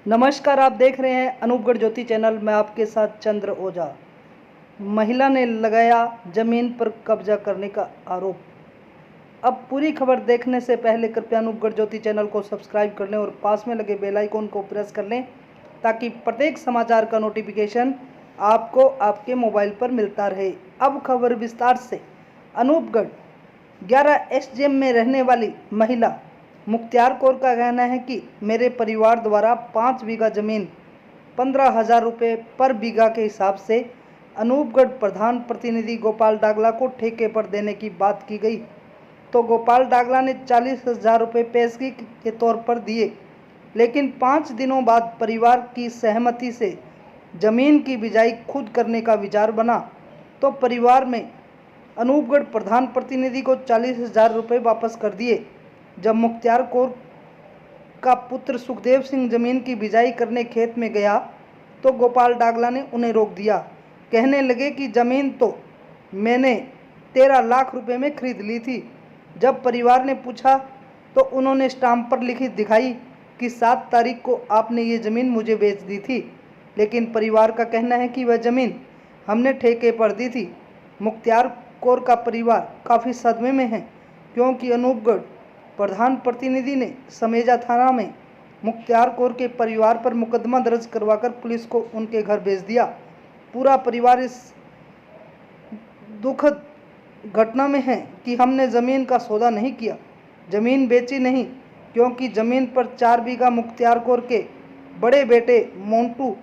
नमस्कार, आप देख रहे हैं अनूपगढ़ ज्योति चैनल। मैं आपके साथ चंद्र ओझा। महिला ने लगाया जमीन पर कब्जा करने का आरोप। अब पूरी खबर देखने से पहले कृपया अनूपगढ़ ज्योति चैनल को सब्सक्राइब कर लें और पास में लगे बेल आइकन को प्रेस कर लें ताकि प्रत्येक समाचार का नोटिफिकेशन आपको आपके मोबाइल पर मिलता रहे। अब खबर विस्तार से। अनूपगढ़ 11 एसडीएम में रहने वाली महिला मुख्तियार कौर का कहना है कि मेरे परिवार द्वारा 5 बीघा जमीन 15,000 रुपये पर बीघा के हिसाब से अनूपगढ़ प्रधान प्रतिनिधि गोपाल डागला को ठेके पर देने की बात की गई, तो गोपाल डागला ने 40,000 रुपये पेशगी के तौर पर दिए, लेकिन 5 दिनों बाद परिवार की सहमति से जमीन की बिजाई खुद करने का विचार बना, तो परिवार में अनूपगढ़ प्रधान प्रतिनिधि को 40,000 रुपये वापस कर दिए। जब मुख्तियार कौर का पुत्र सुखदेव सिंह जमीन की बिजाई करने खेत में गया तो गोपाल डागला ने उन्हें रोक दिया। कहने लगे कि जमीन तो मैंने 13 लाख रुपए में खरीद ली थी। जब परिवार ने पूछा तो उन्होंने स्टाम्प पर लिखी दिखाई कि 7 तारीख को आपने ये ज़मीन मुझे बेच दी थी, लेकिन परिवार का कहना है कि वह ज़मीन हमने ठेके पर दी थी। मुख्तियार कौर का परिवार काफ़ी सदमे में है क्योंकि अनूपगढ़ प्रधान प्रतिनिधि ने समेजा थाना में मुख्तियार कौर के परिवार पर मुकदमा दर्ज करवाकर पुलिस को उनके घर भेज दिया। पूरा परिवार इस दुखद घटना में है कि हमने ज़मीन का सौदा नहीं किया, ज़मीन बेची नहीं, क्योंकि ज़मीन पर 4 बीघा मुख्तियार कौर के बड़े बेटे मोंटू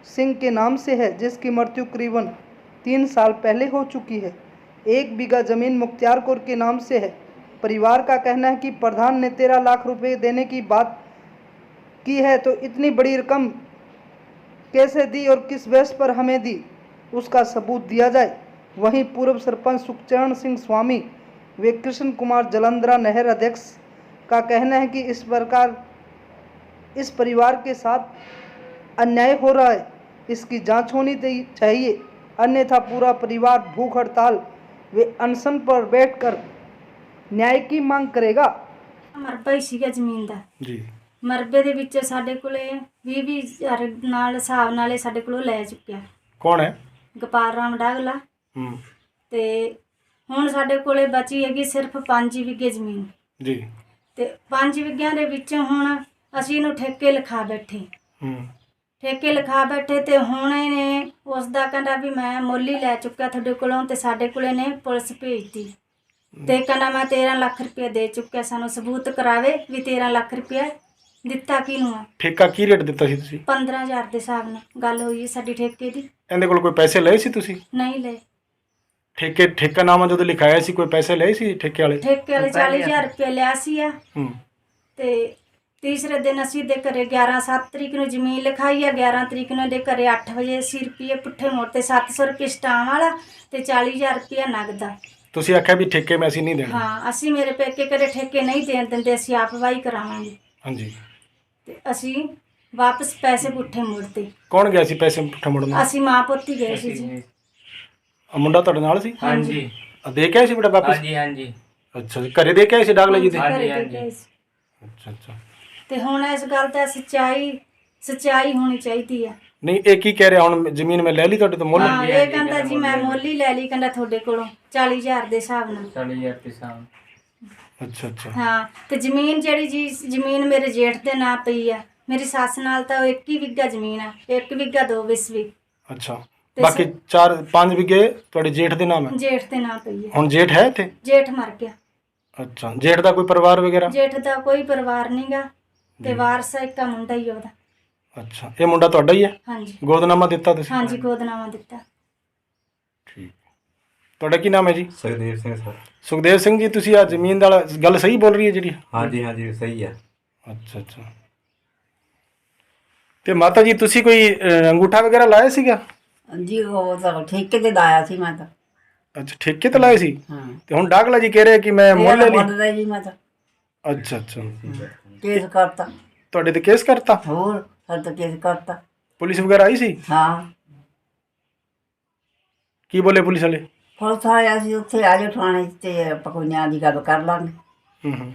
सिंह के नाम से है, जिसकी मृत्यु करीबन 3 साल पहले हो चुकी है। 1 बीघा ज़मीन मुख्तियार कौर के नाम से है। परिवार का कहना है कि प्रधान ने 13 लाख रुपए देने की बात की है, तो इतनी बड़ी रकम कैसे दी और किस बेस पर हमें दी, उसका सबूत दिया जाए। वहीं पूर्व सरपंच सुखचरण सिंह स्वामी व कृष्ण कुमार जलंधरा नहर अध्यक्ष का कहना है कि इस प्रकार इस परिवार के साथ अन्याय हो रहा है, इसकी जांच होनी चाहिए, अन्यथा पूरा परिवार भूख हड़ताल व अनशन पर बैठकर न्याय की मांग करेगा। ਮਰਬਾ ਹੀ ਸੀਗਾ ਜ਼ਮੀਨ ਦਾ ਜੀ। ਮਰਬੇ ਦੇ ਵਿੱਚ ਸਾਡੇ ਕੋਲੇ 20,000 ਨਾਲ ਹਿਸਾਬ ਨਾਲੇ ਸਾਡੇ ਕੋਲੋਂ ਲੈ ਚੁੱਕਿਆ ਕੌਣ ਹੈ? ਗੋਪਾਲ ਰਾਮ ਡਾਗਲਾ। ਤੇ ਹੁਣ ਸਾਡੇ ਕੋਲੇ ਬਚੀ ਹੈਗੀ ਸਿਰਫ 5 ਵਿਗੇ ਜ਼ਮੀਨ ਜੀ। ਤੇ 5 ਵਿਗਿਆਂ ਦੇ ਵਿੱਚ ਹੁਣ ਅਸੀਂ ਇਹਨੂੰ ਠੇਕੇ ਲਿਖਾ ਬੈਠੇ ਤੇ ਹੁਣ ਇਹਨੇ ਉਸ ਦਾ ਕਹਿੰਦਾ ਵੀ ਮੈਂ ਮੁੱਲ ਹੀ ਲੈ ਚੁੱਕਿਆ ਤੁਹਾਡੇ ਕੋਲੋਂ, ਤੇ ਸਾਡੇ ਕੋਲੇ ਨੇ ਪੁਲਿਸ ਭੇਜਤੀ ਤੇ ਕਹਿੰਦਾ ਮੈਂ 13 ਲੱਖ ਰੁਪਏ ਦੇ ਚੁੱਕਿਆ, ਸਾਨੂੰ ਸਬੂਤ ਕਰਾਵੇ ਵੀ 13 ਲੱਖ ਰੁਪਏ ਦਿੱਤਾ ਕਿਹਨੂੰ ਆ। ਠੇਕਾ ਕੀ ਰੇਟ ਦਿੱਤਾ ਸੀ ਤੁਸੀਂ? 15,000 ਦੇ ਹਿਸਾਬ ਨਾਲ ਗੱਲ ਹੋਈ ਸਾਡੀ ਠੇਕੇ ਦੀ। ਇਹਦੇ ਕੋਲ ਕੋਈ ਪੈਸੇ ਲਏ ਸੀ ਤੁਸੀਂ? ਨਹੀਂ ਲਏ। ਠੇਕਾਨਾਮਾ ਜਦੋਂ ਲਿਖਾਇਆ ਸੀ ਕੋਈ ਪੈਸੇ ਲਏ ਸੀ ਠੇਕੇ ਵਾਲੇ? 40,000 ਰੁਪਏ ਲਿਆ ਸੀ ਆ। ਤੇ ਤੀਸਰੇ ਦਿਨ ਅਸੀਂ ਦੇ ਘਰੇ 7 ਤਰੀਕ ਨੂੰ ਜ਼ਮੀਨ ਲਿਖਾਈ ਆ, 11 ਤਰੀਕ ਨੂੰ ਦੇ ਘਰੇ 8 ਵਜੇ 80 ਰੁਪਏ ਪੁੱਠੇ ਮੋੜ ਤੇ 700 ਰੁਪਏ ਸਟਾਮ ਵਾਲਾ ਤੇ 40,000 ਰੁਪਏ ਨਗਦਾ। ਤੁਸੀਂ ਆਖਿਆ ਵੀ ਠੇਕੇ ਮੈਂ ਅਸੀਂ ਨਹੀਂ ਦੇਣਾ? ਹਾਂ, ਅਸੀਂ ਮੇਰੇ ਪੇਕੇ ਘਰੇ ਠੇਕੇ ਨਹੀਂ ਦੇਣ ਦਿੰਦੇ, ਅਸੀਂ ਆਪ ਵਾਹੀ ਕਰਾਵਾਂਗੇ। ਹਾਂਜੀ। ਤੇ ਅਸੀਂ ਵਾਪਸ ਪੈਸੇ ਪੁੱਠੇ ਮੋੜਤੇ। ਕੌਣ ਗਿਆ ਸੀ ਪੈਸੇ ਪੁੱਠੇ ਮੋੜਨ? ਅਸੀਂ ਮਾਂ ਪੁੱਤ ਹੀ ਗਏ ਸੀ ਜੀ। ਮੁੰਡਾ ਤੁਹਾਡੇ ਨਾਲ ਸੀ? ਹਾਂਜੀ। ਦੇ ਕੇ ਆਏ ਸੀ ਬੇਟਾ ਵਾਪਸ? ਹਾਂਜੀ ਹਾਂਜੀ। ਅੱਛਾ ਜੀ, ਘਰੇ ਦੇ ਕੇ ਆਏ ਸੀ ਡਾਗਲਾ ਜੀ ਦੇ? ਹਾਂਜੀ ਹਾਂਜੀ। ਅੱਛਾ ਅੱਛਾ। ਤੇ ਹੁਣ ਇਸ ਗੱਲ ਤੇ ਸੱਚਾਈ ਹੋਣੀ ਚਾਹੀਦੀ ਆ। ਨਹੀਂ, ਇਹ ਕੀ ਕਹਿ ਰਿਹਾ ਹੁਣ ਜ਼ਮੀਨ ਮੈਂ ਲੈ ਲਈ ਤੁਹਾਡੇ ਤੋਂ ਮੁੱਲ? ਹਾਂ, ਇਹ ਕਹਿੰਦਾ ਜੀ ਮੈਂ ਮੁੱਲ ਹੀ ਲੈ ਲਈ, ਕਹਿੰਦਾ ਤੁਹਾਡੇ ਕੋਲੋਂ 40,000 ਦੇ ਹਿਸਾਬ ਨਾਲ। 40,000 ਦੇ ਹਿਸਾਬ। ਅੱਛਾ ਅੱਛਾ। ਹਾਂ, ਤੇ ਜ਼ਮੀਨ ਜਿਹੜੀ ਜੀ ਜ਼ਮੀਨ ਮੇਰੇ ਜੇਠ ਦੇ ਨਾਂ ਪਈ ਆ। ਮੇਰੀ ਸੱਸ ਨਾਲ ਤਾਂ 1 ਹੀ ਵਿਗਾ ਜ਼ਮੀਨ ਆ, 1 ਵਿਗਾ 2 ਵਿਸਵੇ। ਅੱਛਾ, ਬਾਕੀ 4-5 ਵਿਗੇ ਤੁਹਾਡੇ ਜੇਠ ਦੇ ਨਾਮ ਹੈ? ਜੇਠ ਦੇ ਨਾਂ ਪਈ ਆ। ਹੁਣ ਜੇਠ ਹੈ ਇੱਥੇ? ਜੇਠ ਮਰ ਗਿਆ। ਅੱਛਾ, ਜੇਠ ਦਾ ਕੋਈ ਪਰਿਵਾਰ ਵਗੈਰਾ? ਜੇਠ ਦਾ ਕੋਈ ਪਰਿਵਾਰ ਨਹੀਂਗਾ ਤੇ ਵਾਰਸ ਇੱਕ ਮੁੰਡਾ ਹੀ ਉਹਦਾ। ਅੱਛਾ, ਇਹ ਮੁੰਡਾ ਤੁਹਾਡਾ ਹੀ ਹੈ? ਹਾਂਜੀ। ਗੋਦਨਾਮਾ ਦਿੱਤਾ ਤੁਸੀਂ? ਹਾਂਜੀ, ਗੋਦਨਾਮਾ ਦਿੱਤਾ। ਠੀਕ। ਤੁਹਾਡਾ ਕੀ ਨਾਮ ਹੈ ਜੀ? ਸੁਖਦੇਵ ਸਿੰਘ ਸਰ। ਸੁਖਦੇਵ ਸਿੰਘ ਜੀ, ਤੁਸੀਂ ਆ ਜ਼ਮੀਨ ਦਾ ਗੱਲ ਸਹੀ ਬੋਲ ਰਹੀ ਹੈ ਜਿਹੜੀ? ਹਾਂਜੀ ਹਾਂਜੀ ਸਹੀ ਹੈ। ਅੱਛਾ ਅੱਛਾ। ਤੇ ਮਾਤਾ ਜੀ ਤੁਸੀਂ ਕੋਈ ਅੰਗੂਠਾ ਵਗੈਰਾ ਲਾਇਆ ਸੀਗਾ? ਜੀ ਉਹ ਤਾਂ ਠੇਕੇ ਤੇ ਲਾਇਆ ਸੀ ਮੈਂ ਤਾਂ। ਅੱਛਾ, ਠੇਕੇ ਤੇ ਲਾਏ ਸੀ? ਹਾਂ। ਤੇ ਹੁਣ ਡਾਗਲਾ ਜੀ ਕਹਿ ਰਿਹਾ ਕਿ ਮੈਂ ਮੁੱਲ ਲੈ ਲਈ? ਮੁੱਲ ਜੀ ਮੈਂ ਤਾਂ। ਅੱਛਾ ਅੱਛਾ। ਕੇਸ ਕਰਤਾ। ਤੁਹਾਡੇ ਤੇ ਕੇਸ ਕਰਤਾ? ਹੋਰ ਸਾਡੇ ਤਾਂ ਕੇਸ ਕਰਤਾ। ਪੁਲਿਸ ਵਗੈਰਾ ਆਈ ਸੀ? ਹਾਂ। ਕੀ ਬੋਲੇ ਪੁਲਿਸ ਵਾਲੇ? ਪੁਲਿਸ ਆਇਆ ਸੀ, ਉੱਥੇ ਆ ਜਾਓ ਥਾਣੇ ਤੇ ਆਪਾਂ ਕੋਈ ਨਿਆਂ ਦੀ ਗੱਲ ਕਰ ਲਾਂਗੇ। ਹੂੰ।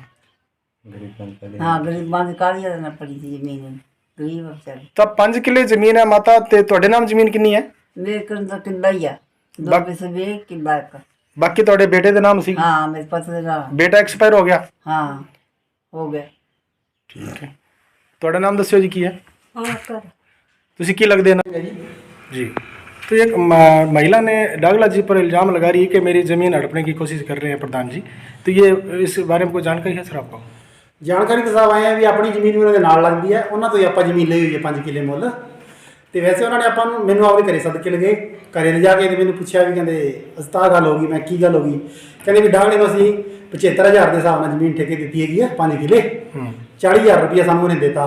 ਹਾਂ, ਗਰੀਬਾਂ ਦੀ ਕਾਹਲੀ ਨਾ ਪੜੀ ਸੀ ਜ਼ਮੀਨ। गरीब आ बेचारे। ਤਾਂ 5 ਕਿੱਲੇ ਜ਼ਮੀਨ ਹੈ ਮਾਤਾ ਤੇ ਤੁਹਾਡੇ ਨਾਮ ਜ਼ਮੀਨ ਕਿੰਨੀ ਹੈ? मेरे को तो किला ही आ, दो बाक- पैसे भी किला का। ਬਾਕੀ ਤੁਹਾਡੇ ਬੇਟੇ ਦੇ ਨਾਮ ਸੀ? हाँ मेरे पति का। ਬੇਟਾ ਐਕਸਪਾਇਰ ਹੋ ਗਿਆ? हाँ हो गया। ਠੀਕ ਹੈ। ਤੁਹਾਡਾ ਨਾਮ ਦੱਸਿਓ ਜੀ ਕੀ ਹੈ? हाँ कर ਤੁਸੀਂ ਕੀ ਲੱਗਦੇ ਨਾ जी? तो एक महिला ने डागला जी पर इल्ज़ाम लगा रही है कि मेरी ज़मीन हड़पने की कोशिश कर रहे हैं प्रधान जी, तो ये इस बारे में कोई जानकारी है सर आपको? ਜਾਣਕਾਰੀ ਤਾਂ ਸਾਹਿਬ ਆਏ ਆ ਵੀ ਆਪਣੀ ਜ਼ਮੀਨ ਵੀ ਉਹਨਾਂ ਦੇ ਨਾਲ ਲੱਗਦੀ ਹੈ, ਉਹਨਾਂ ਤੋਂ ਹੀ ਆਪਾਂ ਜ਼ਮੀਨ ਲਈ ਹੋਈ ਹੈ 5 ਕਿੱਲੇ ਮੁੱਲ। ਤੇ ਵੈਸੇ ਉਹਨਾਂ ਨੇ ਆਪਾਂ ਨੂੰ ਮੈਨੂੰ ਆਪਦੇ ਘਰੇ ਸੱਦ ਕੇ ਲਗੇ, ਘਰੇ ਲਿਜਾ ਕੇ ਤੇ ਮੈਨੂੰ ਪੁੱਛਿਆ ਵੀ ਕਹਿੰਦੇ ਅਸਤਾ ਗੱਲ ਹੋ ਗਈ। ਮੈਂ ਕੀ ਗੱਲ ਹੋ ਗਈ? ਕਹਿੰਦੇ ਵੀ ਡਾਗਲੇ ਨੂੰ ਅਸੀਂ 75,000 ਦੇ ਹਿਸਾਬ ਨਾਲ ਜ਼ਮੀਨ ਠੇਕੇ ਦਿੱਤੀ ਹੈਗੀ ਆ 5 ਕਿੱਲੇ, 40,000 ਰੁਪਈਆ ਸਾਨੂੰ ਉਹਨੇ ਦਿੱਤਾ,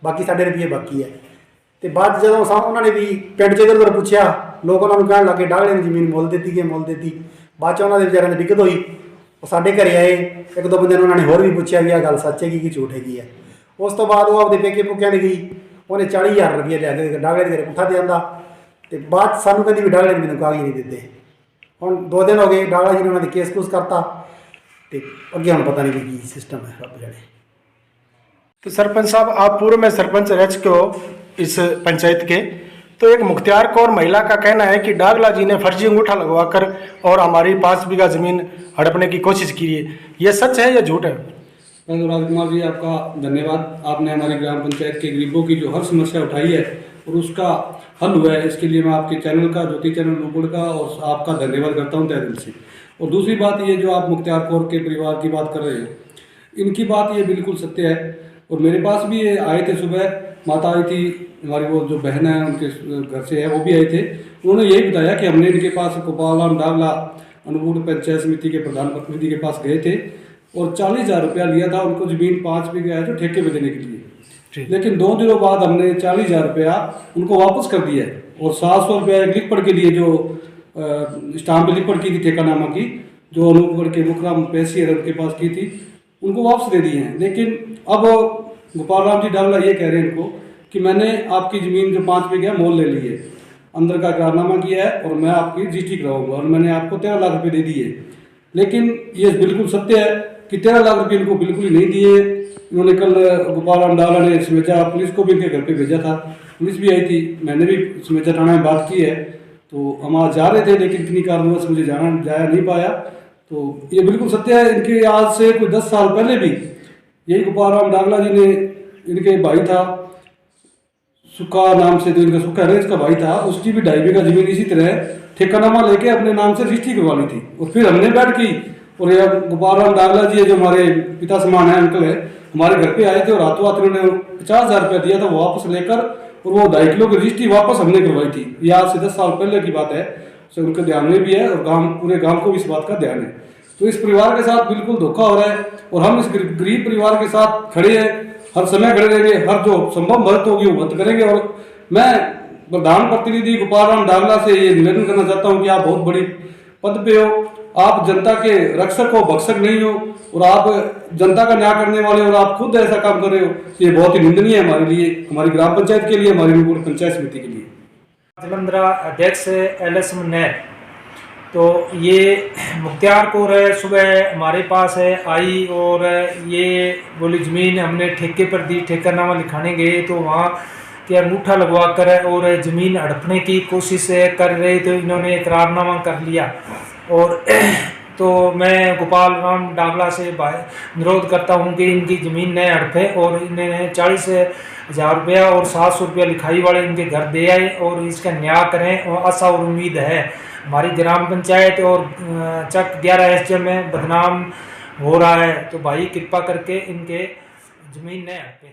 ਬਾਕੀ ਸਾਡੇ ਰੁਪਈਏ ਬਾਕੀ ਹੈ। ਤੇ ਬਾਅਦ ਜਦੋਂ ਉਹਨਾਂ ਨੇ ਵੀ ਪਿੰਡ 'ਚ ਇੱਧਰ ਉੱਧਰ ਪੁੱਛਿਆ, ਲੋਕ ਉਹਨਾਂ ਨੂੰ ਕਹਿਣ ਲੱਗੇ ਡਾਗਲੇ ਨੂੰ ਜ਼ਮੀਨ ਮੁੱਲ ਦਿੱਤੀ ਗਈ, ਮੁੱਲ ਦਿੱਤੀ। ਬਾਅਦ 'ਚ ਉਹਨਾਂ ਦੇ ਵਿਚਾਰਿਆਂ ਦੀ ਦਿੱਕਤ ਹੋਈ, ਉਹ ਸਾਡੇ ਘਰੇ ਆਏ, ਇੱਕ ਦੋ ਬੰਦਿਆਂ ਨੂੰ ਉਹਨਾਂ ਨੇ ਹੋਰ ਵੀ ਪੁੱਛਿਆ ਵੀ ਆਹ ਗੱਲ ਸੱਚ ਹੈਗੀ ਕਿ ਝੂਠ ਹੈਗੀ ਹੈ। ਉਸ ਤੋਂ ਬਾਅਦ ਉਹ ਆਪਦੇ ਪੇਕੇ ਪੁੱਕਿਆਂ ਦੀ ਗਈ, ਉਹਨੇ 40,000 ਰੁਪਏ ਲਿਆ ਕੇ ਡਾਗਲੇ ਦੇ ਘਰੇ ਪੁੱਠਾ ਦੇ ਆਂਦਾ। ਤੇ ਬਾਅਦ 'ਚ ਸਾਨੂੰ ਕਹਿੰਦੀ ਵੀ ਡਾਗਲੇ ਨੇ ਮੈਨੂੰ ਕਾਗਜ਼ ਨਹੀਂ ਦਿੱਤੇ। ਹੁਣ 2 ਦਿਨ ਹੋ ਗਏ, ਡਾਗਲਾ ਜੀ ਨੇ ਉਹਨਾਂ ਦੇ ਕੇਸ ਕੂਸ ਕਰਤਾ ਤੇ ਅੱਗੇ ਹੁਣ ਪਤਾ नहीं ਕੀ सिस्टम है रब जाने। तो सरपंच साहब, आप पूर्व में सरपंच रह चुके हो इस पंचायत के, तो एक मुख्तियार कौर महिला का कहना है कि डागला जी ने फर्जी अंगूठा लगवाकर और हमारी 5 बीघा ज़मीन हड़पने की कोशिश की है, ये सच है या झूठ है? राजकुमार जी, आपका धन्यवाद। आपने हमारी ग्राम पंचायत के गरीबों की जो हर समस्या उठाई है और उसका हल हुआ है, इसके लिए मैं आपके चैनल का, ज्योति चैनल रूपड़ का, और आपका धन्यवाद करता हूँ तहे दिल से। और दूसरी बात ये जो आप मुख्तियार कौर के परिवार की बात कर रहे हो, इनकी बात ये बिल्कुल सत्य है। और मेरे पास भी ये आए थे, सुबह माता आई थी, हमारी वो जो बहन है उनके घर से है, वो भी आए थे। उन्होंने यही बताया कि हमने इनके पास गोपाल राम डागला अनुपूर पंचायत समिति के प्रधान प्रतिनिधि के पास गए थे और 40,000 रुपया लिया था उनको ज़मीन 5 बीघा है जो ठेके पे देने के लिए। लेकिन 2 दिनों बाद हमने 40,000 रुपया उनको वापस कर दिया है और 700 रुपया एक लिख पढ़ के लिए जो स्टाम्प पे लिख पढ़ की थी ठेकानामा की, जो अनूपगढ़ के मुखराम पैसी के पास की थी, उनको वापस दे दिए हैं। लेकिन अब गोपाल राम जी डागला ये कह रहे हैं इनको कि मैंने आपकी ज़मीन जो 5 बीघा मोल ले ली है, अंदर का करारनामा किया है और मैं आपकी रजिस्ट्री कराऊंगा और मैंने आपको 13 लाख रुपये दे दिए। लेकिन ये बिल्कुल सत्य है कि 13 लाख रुपये इनको बिल्कुल ही नहीं दिए। इन्होंने कल गोपाल राम डागला ने समेजा पुलिस को भी इनके घर पे भेजा था, पुलिस भी आई थी, मैंने भी समेजा थाना में बात की है। तो हम आज जा रहे थे लेकिन किन्हीं कारणवश मुझे जाया नहीं पाया। तो ये बिल्कुल सत्य है। इनके आज से कोई 10 साल पहले भी यही गोपाल राम डागला जी ने, इनके भाई था सुखा नाम से, जो इनका सुखा रेंज का भाई था, उसकी भी 2.5 बीघा जमीन इसी तरह ठेकानामा लेके अपने नाम से रजिस्ट्री करवा ली थी। और फिर हमने बैठ की और ये गोपाल राम डागला जी जो हमारे पिता समान है, अंकल है, हमारे घर पे आए थे और रातों रात इन्होंने 50,000 रुपया दिया था, वो वापस लेकर और वो 2.5 किलो की रजिस्ट्री वापस हमने करवाई थी। ये आज से 10 साल पहले की बात है, तो उनके ध्यान में भी है और पूरे गाँव को भी इस बात का ध्यान है। तो इस परिवार के साथ बिल्कुल धोखा हो रहा है और हम इस गरीब परिवार के साथ खड़े हैं, हर समय खड़े रहेंगे, हर जो संभव मदद होगी वो मदद करेंगे। और मैं प्रधान प्रतिनिधि गोपाल राम डागला से ये निवेदन करना चाहता हूँ कि आप बहुत बड़ी पद पे हो, आप जनता के रक्षक हो, भक्षक नहीं हो और आप जनता का न्याय करने वाले और आप खुद ऐसा काम कर रहे हो, ये बहुत ही निंदनीय है हमारे लिए, हमारी ग्राम पंचायत के लिए, हमारी अनुपूर पंचायत समिति के लिए। जलंधरा अध्यक्ष LS मुन्नेर, तो ये मुख्तियार कौर है, सुबह हमारे पास है आई और ये बोली ज़मीन हमने ठेके पर दी, ठेकानामा लिखाने गए तो वहाँ के अंगूठा लगवा कर और ज़मीन हड़पने की कोशिश कर रहे थे, इन्होंने इकरारनामा कर लिया। और तो मैं गोपाल राम डागला से अनुरोध करता हूँ कि इनकी ज़मीन न हड़पे और इन्हें 40,000 रुपया और 700 रुपया लिखाई वाले इनके घर दे आए और इसका न्याय करें। और आशा और उम्मीद है हमारी ग्राम पंचायत और चक 11 SDM में बदनाम हो रहा है, तो भाई कृपा करके इनके ज़मीन न हड़पे।